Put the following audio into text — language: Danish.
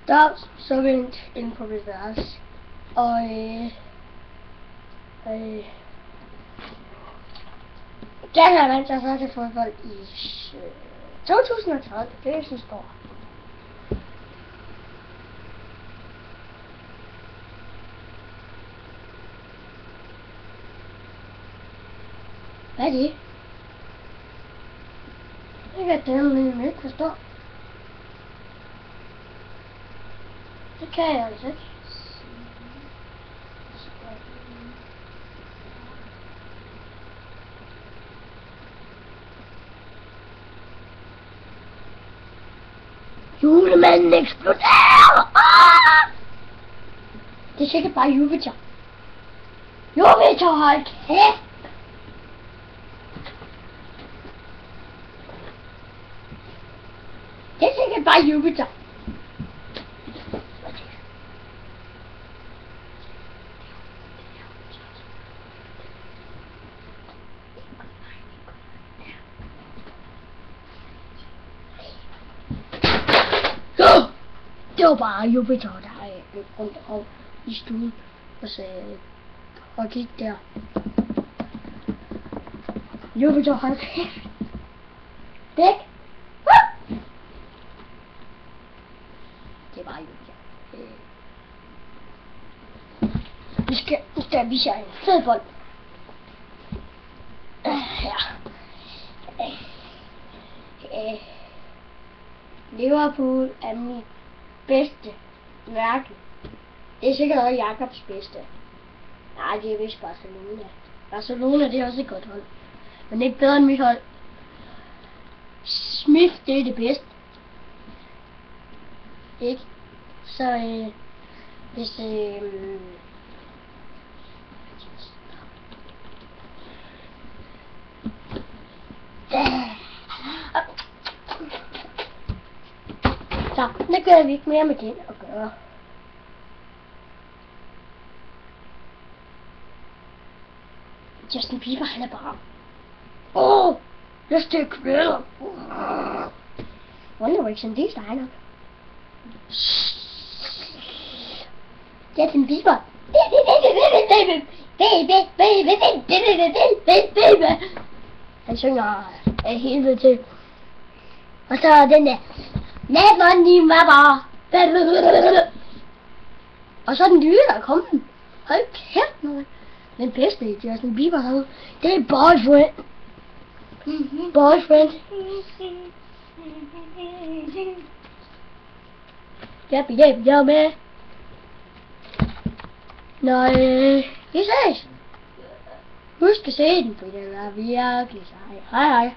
Der så er vi inde på mit værelse. Og den her vandt jeg så til fodbold i 2012. Det er sådan stor. Hvad er det? Jeg kan den ikke forstå. Det kan jeg altså ikke. Julemanden eksploderer! Ah! Det er sikkert bare Jupiter. Jupiter, hold kæft! Det er sikkert bare Jupiter. Det var bare Jupiter, der løb rundt om i stuen og gik der. Jupiter, hold kæft! Væk! Det var Jupiter. Nu skal vi se en fed bold. Liverpool er min bedste mærke. Det er sikkert også Jakobs bedste. Nej, det er vist Barcelona. Barcelona, det er også et godt hold. Men ikke bedre end mit hold. Smith, det er det bedste. Ikke? Så hvis så, det gør vi ikke mere med den at gøre. Justin Bieber, han er bare lyst til at kvæle. One Direction, det er Steiner. Justin Bieber. Han synger af helvede til. Og så den der. Og så den nye, der er kommet. Hold kæft, man. Den bedste Justin Bieber har, det er Boyfriend. Boyfriend. Jeg med. Nå, vi ses. Husk at se den, for den er virkelig sej. Hej hej.